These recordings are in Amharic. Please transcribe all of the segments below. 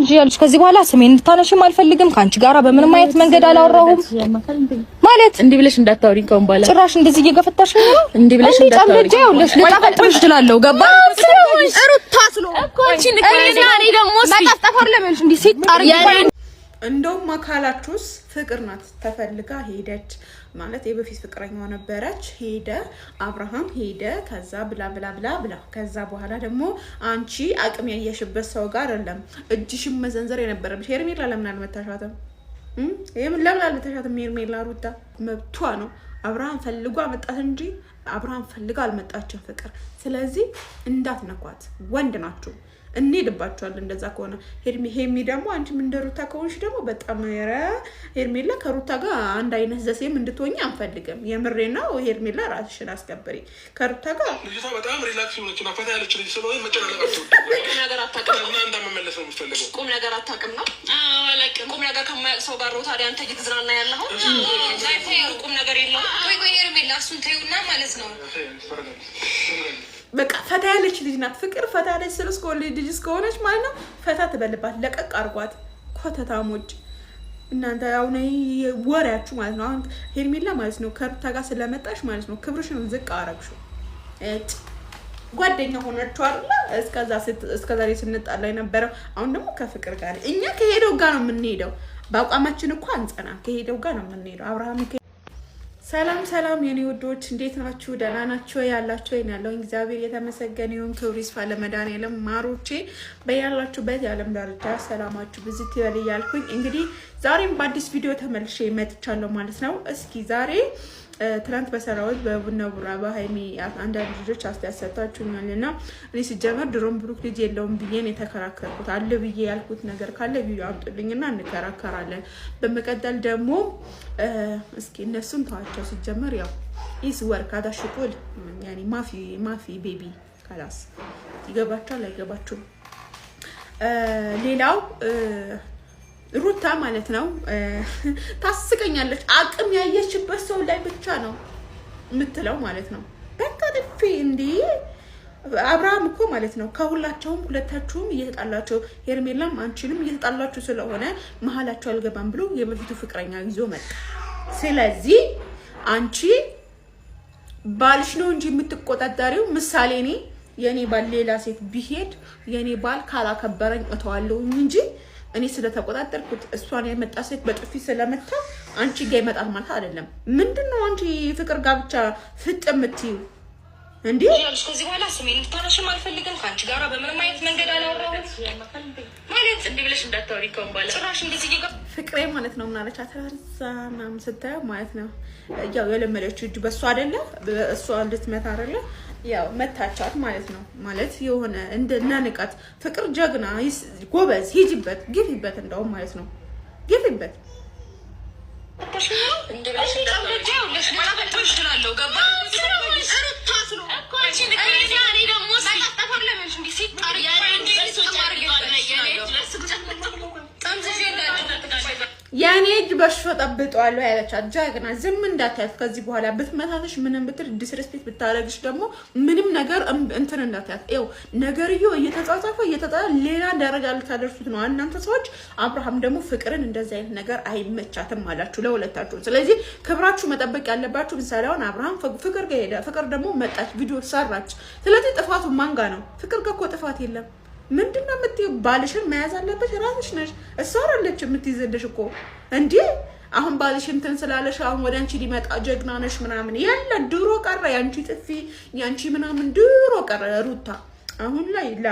እንጂ ያልሽ ከዚህ በኋላ ስሜን እንድታነሽም አልፈልግም። ካንቺ ጋራ በምንም አይነት መንገድ አላወራሁም ማለት እንዲህ ብለሽ እንዳታወሪኝ ከሆነ ባላ ጭራሽ እንደዚህ እየገፈታሽ ነው። እንዲህ ብለሽ እንዳታወሪኝ ያውልሽ ልጣፈጥሽ እችላለሁ። ገባ ሩታ ስሎ እኮ አንቺ ንገሪና እኔ ደግሞ ማጣጣፈር ለምንሽ እንዲህ ሲጣርግ እንደውም አካላችሁስ ፍቅር ናት። ተፈልጋ ሄደች ማለት የበፊት ፍቅረኛዋ ነበረች። ሄደ አብርሃም ሄደ ከዛ ብላ ብላ ብላ ብላ ከዛ በኋላ ደግሞ አንቺ አቅም ያየሽበት ሰው ጋር አይደለም እጅሽም መዘንዘር የነበረብሽ። ሄርሜላ ለምን አልመታሻትም? ለምን አልመታሻትም? ሄርሜላ ሩታ መብቷ ነው። አብርሃም ፈልጎ አመጣት እንጂ አብርሃም ፈልጋ አልመጣችም ፍቅር። ስለዚህ እንዳትነኳት፣ ወንድ ናችሁ። እንሄድባቸዋለን እንደዛ ከሆነ ሄርሚ ደግሞ አንቺ ምን እንደሩታ ከሆንሽ ደግሞ በጣም ሄርሜላ ከሩታ ጋር አንድ አይነት ዘሴም እንድትሆኚ አንፈልግም። የምሬ ነው። ሄርሜላ ራስሽን አስከብሪ። ከሩታ ጋር ልጅቷ በጣም ሪላክስ ሆነች እና ፈታ ያለች ልጅ ስለሆነ መጨናነቃቸው ቁም ነገር አታውቅም እና እንዳመመለስ ነው የምትፈልገው። ቁም ነገር አታውቅም ነው አላውቅም። ቁም ነገር ከማያውቅ ሰው ጋር ነው ታዲያ አንተ እየተዝናና ያለኸው። ቁም ነገር የለውም። ቆይ ሄርሜላ እሱን ተይውና ማለት ነው በቃ ፈታ ያለች ልጅ ናት ፍቅር። ፈታ ያለች ስለስኮል ልጅ እስከሆነች ማለት ነው ፈታ ትበልባት፣ ለቀቅ አርጓት። ኮተታሞች እናንተ አሁን ወሬያችሁ ማለት ነው። አሁን ሄርሜላ ማለት ነው ከሩታ ጋር ስለመጣሽ ማለት ነው ክብርሽን ዝቅ አረግሽው። ጓደኛ ሆናችሁ አይደል እስከዛሬ ስንጣላ የነበረው። አሁን ደግሞ ከፍቅር ጋር እኛ ከሄደው ጋር ነው የምንሄደው። በአቋማችን እኮ አንጸና፣ ከሄደው ጋር ነው የምንሄደው። አብርሃም ሰላም ሰላም የኔ ወዶች እንዴት ናችሁ? ደህና ናችሁ ያላችሁ? እኔ ያለው እግዚአብሔር የተመሰገነ ይሁን። ክብር ይስፋ ለመድኃኒዓለም። ማሮቼ በያላችሁበት የዓለም ዳርቻ ሰላማችሁ ብዝት ይበል እያልኩኝ እንግዲህ ዛሬም በአዲስ ቪዲዮ ተመልሼ መጥቻለሁ ማለት ነው። እስኪ ዛሬ ትናንት በሰራሁት በቡና ቡራ በሃይሚ አንዳንድ ልጆች አስተያየታችሁኛልና እኔ ሲጀመር ድሮም ብሩክ ልጅ የለውም ብዬ ነው የተከራከርኩት። አለ ብዬ ያልኩት ነገር ካለ ቪዲዮ አምጡልኝና እንከራከራለን። በመቀጠል ደግሞ እስኪ እነሱን ተዋቸው። ሲጀመር ያው ኢስ ወርክ አዳሽኩል ያኒ ማፊ ቤቢ ካላስ ይገባችኋል አይገባችሁም? ሌላው ሩታ ማለት ነው ታስቀኛለች። አቅም ያየችበት ሰው ላይ ብቻ ነው የምትለው ማለት ነው። በቃ ደፊ እንዴ አብርሃም እኮ ማለት ነው ከሁላቸውም ሁለታችሁም እየተጣላችሁ ሄርሜላም አንቺንም እየተጣላችሁ ስለሆነ መሀላችሁ አልገባም ብሎ የበፊቱ ፍቅረኛ ይዞ መጣ። ስለዚህ አንቺ ባልሽ ነው እንጂ የምትቆጣጣሪው። ምሳሌ እኔ የኔ ባል ሌላ ሴት ቢሄድ የኔ ባል ካላከበረኝ እተዋለሁ እንጂ እኔ ስለተቆጣጠርኩት እሷን የመጣ ሴት በጥፊ ስለመታ አንቺ ጋር ይመጣል ማለት አይደለም። ምንድነው አንቺ ፍቅር ጋር ብቻ ፍጥምትዩ እንዴ? ያልሽ ከዚህ በኋላ ስሜን እንድታነሽም አልፈልግም። ካንቺ ጋራ በምንም አይነት መንገድ አላወራሁም ማለት እንዲህ ብለሽ እንዳታወሪኝ ከሆነ ባላ ጭራሽ እንደዚህ ፍቅሬ ማለት ነው ምናለች አተራዛና ስታየው ማለት ነው ያው የለመደችው እጁ በሷ አይደለ በሷ እንድትመታ አይደለ ያው መታቻት ማለት ነው። ማለት የሆነ እንደናንቃት ፍቅር ጀግና ጎበዝ ሂጂበት ግፊበት እንደውም ማለት ነው ግፊበት እንደብለሽ እንዳታወሪኝ ለሽ ለታፈጥሽ ትላለው ገባ ሩታስሎ እኮ አንቺ ንገሪና እኔ ደግሞ ሳይጣጣፈር ለምን እንዴ ሲጣር ያኔ ሶቻርግ ያኔ እጅ በሽቶ ጠብጧለሁ ያለቻት ጀግና። ዝም እንዳታያት ከዚህ በኋላ ብትመታተሽ ምንም ብትል ዲስሬስፔክት ብታረግሽ ደግሞ ምንም ነገር እንትን እንዳታያት። ይኸው ነገርዮ እየተጻጻፈ ሌላ ደረጃ ልታደርሱት ነው እናንተ ሰዎች። አብርሃም ደግሞ ፍቅርን እንደዚህ አይነት ነገር አይመቻትም አላችሁ ለሁለታችሁ። ስለዚህ ክብራችሁ መጠበቅ ያለባችሁ። ምሳሌ አሁን አብርሃም ፍቅር ጋር ሄደ፣ ፍቅር ደግሞ መጣች ቪዲዮ ሰራች። ስለዚህ ጥፋቱ ማን ጋር ነው? ፍቅር ጋር እኮ ጥፋት የለም። ምንድነው የምትይው? ባልሽን መያዝ አለበት ራስሽ ነሽ። እሷ አይደለች የምትይዘልሽ እኮ እንዴ። አሁን ባልሽ እንትን ስላለሽ አሁን ወደ አንቺ ሊመጣ ጀግና ነሽ ምናምን ያለ ድሮ ቀረ። ያንቺ ጥፊ ያንቺ ምናምን ድሮ ቀረ ሩታ። አሁን ላይ ላ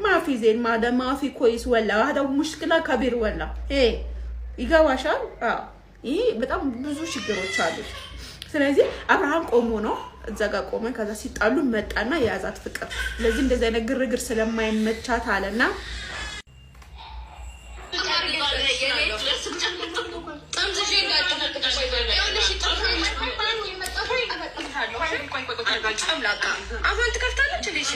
ማፊ ዜን ማፊ ኮይስ ወላ هذا ሙሽክላ ከቢር ወላ ይገባሻል? ይሄ በጣም ብዙ ችግሮች አሉት። ስለዚህ አብርሃም ቆሞ ነው እዛ ጋር ቆመ። ከዛ ሲጣሉ መጣና የያዛት ፍቅር። ስለዚህ እንደዛ አይነት ግርግር ስለማይመቻት አለና አሁን ትከፍታለች ልጅ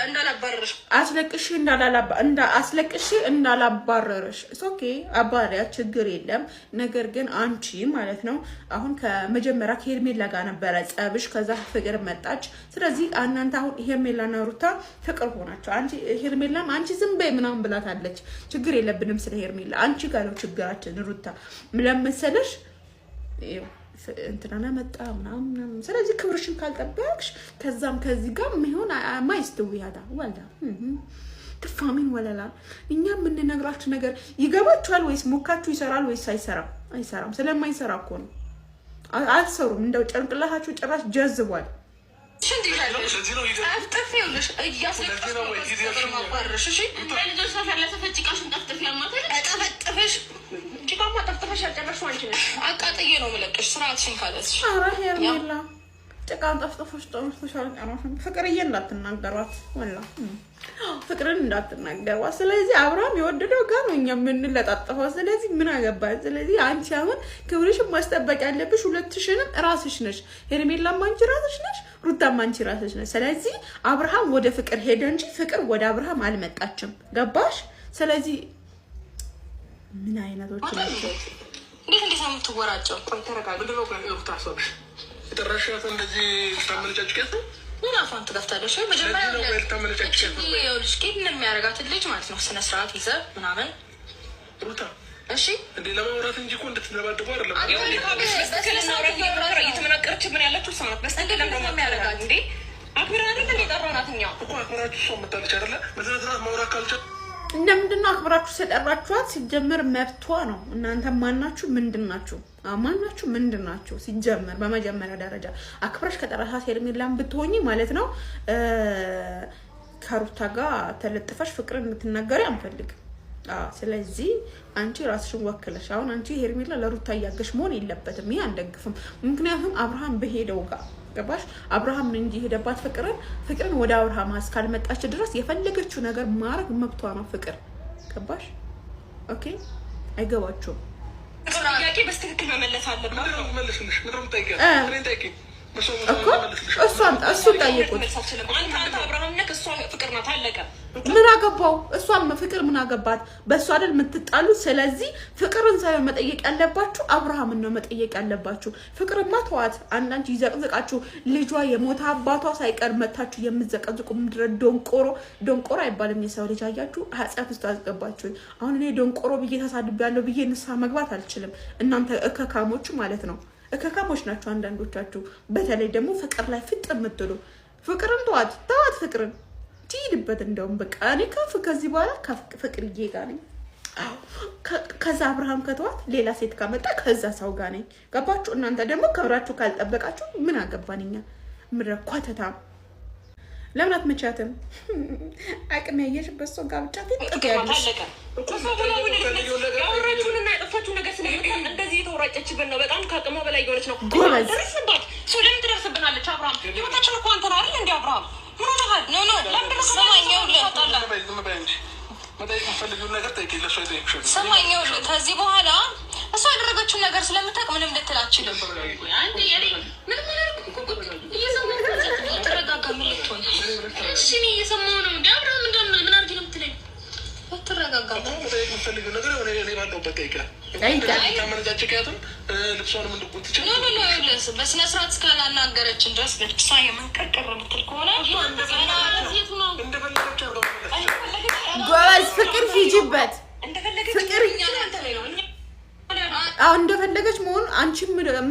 እንዳላባረረ አስለቅሽ እንዳላባረረሽ ኦኬ አባሪያ ችግር የለም። ነገር ግን አንቺ ማለት ነው አሁን ከመጀመሪያ ከሄርሜላ ጋር ነበረ ጸብሽ፣ ከዛ ፍቅር መጣች። ስለዚህ እናንተ አሁን ሄርሜላና ሩታ ፍቅር ሆናችሁ አንቺ ሄርሜላም አንቺ ዝም በይ ምናምን ብላታለች። ችግር የለብንም ስለ ሄርሜላ፣ አንቺ ጋር ነው ችግራችን ሩታ ለምሰለሽ እንትና መጣ ምናምን። ስለዚህ ክብርሽን ካልጠበቅሽ ከዛም ከዚህ ጋር ምን ማይስተው ያዳ ወልዳ ትፋሚን ወለላ እኛ የምንነግራችሁ ነገር ይገባችኋል ወይስ ሞካችሁ ይሰራል ወይስ አይሰራም? አይሰራም። ስለማይሰራ እኮ ነው አልሰሩም። እንደው ጭንቅላታችሁ ጭራሽ ጀዝቧል። ሽንት ይሻለሽ አፍጥፊውልሽ እያሰቀሽ ነው ማባረሽ እሺ ለልጆች ሳፈለሰ ፈጭቃሽን ጠፍጥፊ ያማተል አጠፈጥፈሽ ጭቃማ ጠፍጥፈሽ ያጨረሽው አንቺ ነሽ። አቃጥዬ ነው መለቀሽ ስራትሽን ካለስሽ። ኧረ ሄርሜላ ጭቃን ጠፍጥፈሽ ተሻል ቀራሽ ፍቅርዬ እንዳትናገሯት ወላ ፍቅርን እንዳትናገሯት። ስለዚህ አብርሃም የወደደው ጋር ነው እኛ የምንለጣጠፈው። ስለዚህ ምን አገባን? ስለዚህ አንቺ አሁን ክብርሽን ማስጠበቅ ያለብሽ ሁለትሽንም ራስሽ ነሽ። ሄርሜላም አንቺ ራስሽ ነሽ፣ ሩታም አንቺ ራስሽ ነሽ። ስለዚህ አብርሃም ወደ ፍቅር ሄደ እንጂ ፍቅር ወደ አብርሃም አልመጣችም። ገባሽ? ስለዚህ ምን አይነቶች ናቸው? እንዴት ነው የምትወራጨው? ቆይ ተረጋጋ። ምንድን ነው ሩታ ሀሳብሽ? የጠራሻት እንደዚህ ታመነጫጭቂያት ነው? ምን አፋን ትከፍታለሽ? ወይ መጀመሪያ ይኸውልሽ ኬት ምን የሚያደርጋት ልጅ ማለት ነው ስነ ስርዓት ይዘህ ምናምን ሩታ እሺ እንዴ ለማውራት እንጂ እኮ እንድትደባደቡ አይደለም። እየተመናቀረች ምን ያለችው ሰማት በስተቀር ለምን የሚያደርጋት እንዴ? አክብረን አይደል እንዴ ጠራናት? እኛ እኮ አክብራችሁ እሷ መጣለች አይደለ? በስነ ስርዓት ማውራት ካልቻል እንደምንድነው አክብራችሁ ስለጠራችኋት? ሲጀመር መብቷ ነው። እናንተ ማናችሁ ምንድናችሁ? ማናችሁ ምንድናችሁ? ሲጀመር በመጀመሪያ ደረጃ አክብራሽ ከጠራሻት ሄርሜላን ብትሆኚ ማለት ነው ከሩታ ጋር ተለጥፈሽ ፍቅርን የምትናገሪ አንፈልግም። ስለዚህ አንቺ ራስሽን ወክለሽ አሁን አንቺ ሄርሜላ ለሩታ እያገሽ መሆን የለበትም። ይሄ አንደግፍም። ምክንያቱም አብርሃም በሄደው ጋር ገባሽ? አብርሃም እንጂ ሄደባት ፍቅርን ወደ አብርሃም እስካልመጣች ድረስ የፈለገችው ነገር ማድረግ መብቷ ነው። ፍቅር ገባሽ? ኦኬ አይገባችሁም? ጥያቄ በስትክክል መመለስ አለበት። እሱን ጠይቁት። ምን አገባው? እሷም ፍቅር ምን አገባት? በእሱ አይደል የምትጣሉ? ስለዚህ ፍቅርን ሳይሆን መጠየቅ ያለባችሁ አብርሃምን ነው መጠየቅ ያለባችሁ። ፍቅርማ ተዋት። አንዳንቺ ይዘቅዝቃችሁ ልጇ የሞተ አባቷ ሳይቀር መታችሁ የምትዘቀዝቁ ምድረ ዶንቆሮ አይባልም የሰው ልጅ። አያችሁ ኃጢአት ውስጥ አስገባችሁ። አሁን እኔ ዶንቆሮ ብዬ ተሳድቤያለሁ ብዬ ንስሐ መግባት አልችልም። እናንተ እከካሞች ማለት ነው። እከካሞች ናቸው አንዳንዶቻችሁ። በተለይ ደግሞ ፍቅር ላይ ፍጥ የምትሉ ፍቅርን ተዋት ፍቅርን ትይድበት። እንደውም በቃ እኔ ከዚህ በኋላ ፍቅር ጋር ነኝ። አዎ ከዛ አብርሃም ከተዋት ሌላ ሴት ካመጣ ከዛ ሰው ጋር ነኝ። ገባችሁ? እናንተ ደግሞ ክብራችሁ ካልጠበቃችሁ ምን አገባንኛ? ምረኳተታ ለምን አትመቻትም? አቅም ያየሽበት ሰው ጋር ብቻ ትጥያለሽ። ያወራችሁንና ያጠፋችሁን ነገር ስለምታውቅ እንደዚህ የተወራጨችብን ነው። በጣም ከአቅሟ በላይ የሆነች ነው። ደርስባት ሰው ለምን ትደርስብናለች? አብርሃም ህይወታችን እኮ አንተ ነህ አይደል? እንደ አብርሃም ምን ሆነሃል? ኖ ለምንድን ነው ሰማኛው ለታላ ሰማኛው ከዚህ በኋላ እሷ ያደረገችውን ነገር ስለምታውቅ ምንም ልትል አትችልም። አንዴ ያኔ ምን ተረጋጋ። ምን ልትሆን እሺ? እኔ እየሰማሁ ነው። እንደ አብርሃም ምን አድርጊ ነው የምትለኝ? ተረጋጋ። በስነ ስርዓት እስካላናገረችን ድረስ እሷ የምንቀርቀር የምትል ከሆነ ጎበዝ ፍቅር ሂጂበት። ፍቅር አሁን እንደፈለገች መሆን አንቺ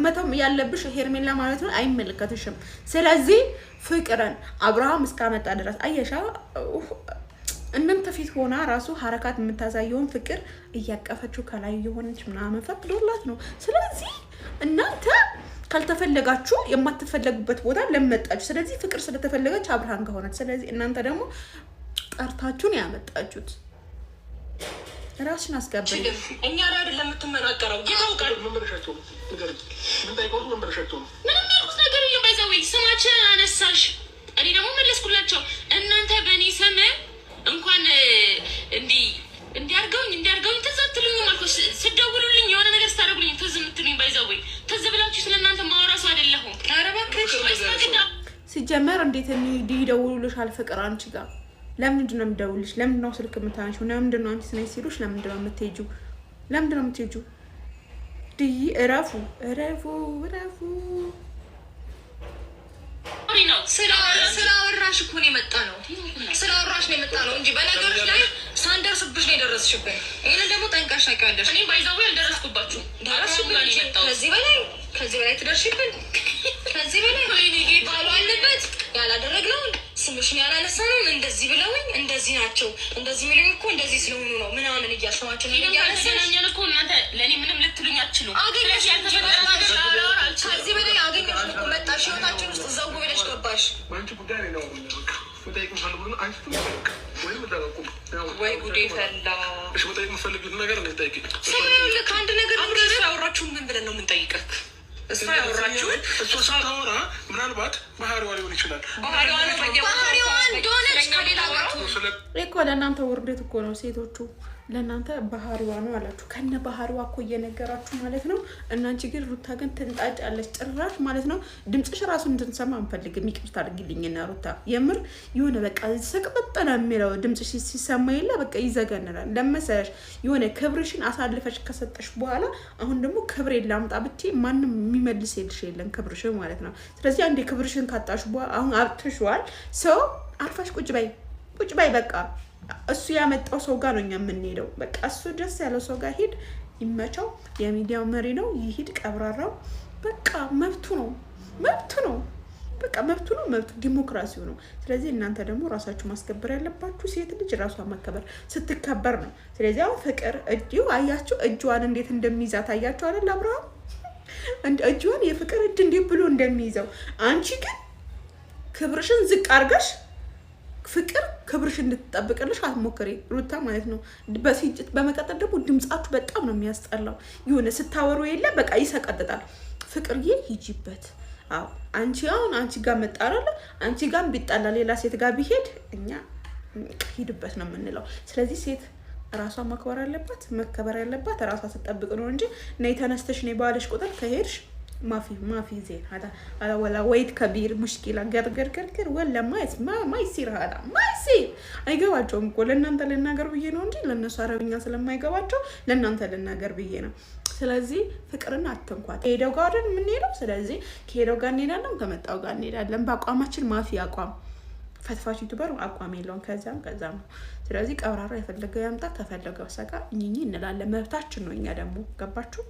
መተው ያለብሽ ሄርሜላ ማለት ነው። አይመለከትሽም። ስለዚህ ፍቅርን አብርሃም እስካመጣ ድረስ አየሻ እናንተ ፊት ሆና ራሱ ሐረካት የምታሳየውን ፍቅር እያቀፈችው ከላይ የሆነች ምናምን ፈቅዶላት ነው። ስለዚህ እናንተ ካልተፈለጋችሁ የማትፈለጉበት ቦታ ለመጣችሁ። ስለዚህ ፍቅር ስለተፈለገች አብርሃም ከሆነች ስለዚህ እናንተ ደግሞ ጠርታችሁን ያመጣችሁት ራስን አስከብሩ። እኛ ላይ አይደለም የምትመናቀረው። ይታውቃል። ምንም ያልኩት ነገር የለም። ባይዘው ስማችን አነሳሽ፣ እኔ ደግሞ መለስኩላቸው። እናንተ በእኔ ስም እንኳን እንዲያርገውኝ ትዝ አትሉኝም አልኩ። ስደውሉልኝ የሆነ ነገር ስታደርጉልኝ ትዝ የምትሉኝ ባይዘው ትዝ ብላችሁ ስለእናንተ ማውራሱ አይደለሁም። ኧረ እባክሽ ሲጀመር እንዴት ይደውሉልሻል? ፍቅር አንቺ ጋር ለምንድን ነው የምደውልሽ? ለምንድን ነው ስልክ የምታነሺው? ለምንድን ነው አንቺ ስነይ ሲሉሽ ለምንድን ነው የምትሄጂው? ለምንድን ነው የምትሄጂው? ድይ እረፉ እረፉ እረፉ። ስላወራሽ እኮ ነው የመጣ ነው። ስላወራሽ ነው የመጣ ነው እንጂ በነገሮች ላይ ሳንደርስብሽ ነው የደረስሽብን። ይሄንን ደግሞ ጠንቃሽ ታውቂያለሽ። እኔ ባይዛው ያልደረስኩባችሁ ደረስሽብን። ከዚህ በላይ ትደርሽብን። ከዚህ በላይ ባሉ አለበት ያላደረግነውን ስምሽን ያላነሳነውን እንደዚህ ብለውኝ እንደዚህ ናቸው እንደዚህ የሚሉኝ እኮ እንደዚህ ስለሆኑ ነው ምናምን እያሰማችሁ ነው እያነሳኛል እኮ እናንተ ለእኔ ምንም ልትሉኝ አትችሉም። ከዚህ በላይ አገኘሽ እኮ መጣሽ ህይወታችን ውስጥ ዘው ብለሽ ገባሽ። ወይ ጉዴ ፈላ። ከአንድ ነገር ያወራችሁን ምን ብለን ነው የምንጠይቀት? እሷ ያወራችሁን እሷ ሳታወራ ምናልባት ባህሪዋ ሊሆን ይችላል። ባህሪዋ እንደሆነች ከሌላ እኮ ለእናንተ ውርደት እኮ ነው ሴቶቹ። ለእናንተ ባህሪዋ ነው አላችሁ። ከነ ባህሪዋ እኮ እየነገራችሁ ማለት ነው። እናንቺ ግን ሩታ ግን ትንጣጫለች ጭራሽ ማለት ነው። ድምፅሽ ራሱ እንድንሰማ አንፈልግም። ይቅርታ አድርጊልኝና ሩታ የምር የሆነ በቃ ሰቅጥጠና የሚለው ድምፅሽ ሲሰማ የለ በቃ ይዘገንናል። ለመሰለሽ የሆነ ክብርሽን አሳልፈሽ ከሰጠሽ በኋላ አሁን ደግሞ ክብሬን ላምጣ ብትይ ማንም የሚመልስ የለም ክብርሽን ማለት ነው። ስለዚህ አንዴ ክብርሽን ካጣሽ በኋላ አሁን አብትሽዋል። ሰው አርፋሽ ቁጭ በይ በቃ እሱ ያመጣው ሰው ጋር ነው እኛ የምንሄደው። በቃ እሱ ደስ ያለው ሰው ጋር ሂድ፣ ይመቸው። የሚዲያው መሪ ነው፣ ይሂድ። ቀብራራው በቃ መብቱ ነው። በቃ መብቱ ነው። ዲሞክራሲው ነው። ስለዚህ እናንተ ደግሞ ራሳችሁ ማስከበር ያለባችሁ። ሴት ልጅ ራሷን ማከበር ስትከበር ነው። ስለዚህ አሁን ፍቅር አያችሁ እጇን እንዴት እንደሚይዛት አያችሁ አይደል? አብርሃም እጇን የፍቅር እጅ እንዴት ብሎ እንደሚይዘው። አንቺ ግን ክብርሽን ዝቅ አድርገሽ ፍቅር ክብርሽ እንድትጠብቅልሽ አትሞክሪ ሩታ ማለት ነው። በመቀጠል ደግሞ ድምጻችሁ በጣም ነው የሚያስጠላው። የሆነ ስታወሩ የለ በቃ ይሰቀጥጣል። ፍቅርዬ ሂጂበት። አዎ አንቺ ጋር መጣራለ አንቺ ጋር ቢጣላ ሌላ ሴት ጋር ቢሄድ እኛ ሂድበት ነው የምንለው። ስለዚህ ሴት ራሷ ማክበር አለባት፣ መከበር ያለባት ራሷ ስትጠብቅ ነው እንጂ ነይ ተነስተሽ ነይ ባለሽ ቁጥር ከሄድሽ ማፊ ዜን هذا ولا ويد كبير مشكله ገርገር ወላ ማይሲር ማይሲር አይገባቸውም እኮ ለእናንተ ልናገር ብዬ ነው እንጂ ለእነሱ አረብኛ ስለማይገባቸው ለእናንተ ልናገር ብዬ ነው። ስለዚህ ፍቅርን አትንኳት። ሄደው ጋር አይደል የምንሄደው። ስለዚህ ከሄደው ጋር እንሄዳለን፣ ከመጣው ጋር እንሄዳለን። በአቋማችን ማፊ አቋም ፈትፋች ዩቲዩበር አቋም የለውም። ከዛም ነው። ስለዚህ ቀብራራ የፈለገው ያምጣ፣ ከፈለገው ሰቃ እኚኝ እንላለን። መብታችን ነው። እኛ ደግሞ ገባችሁ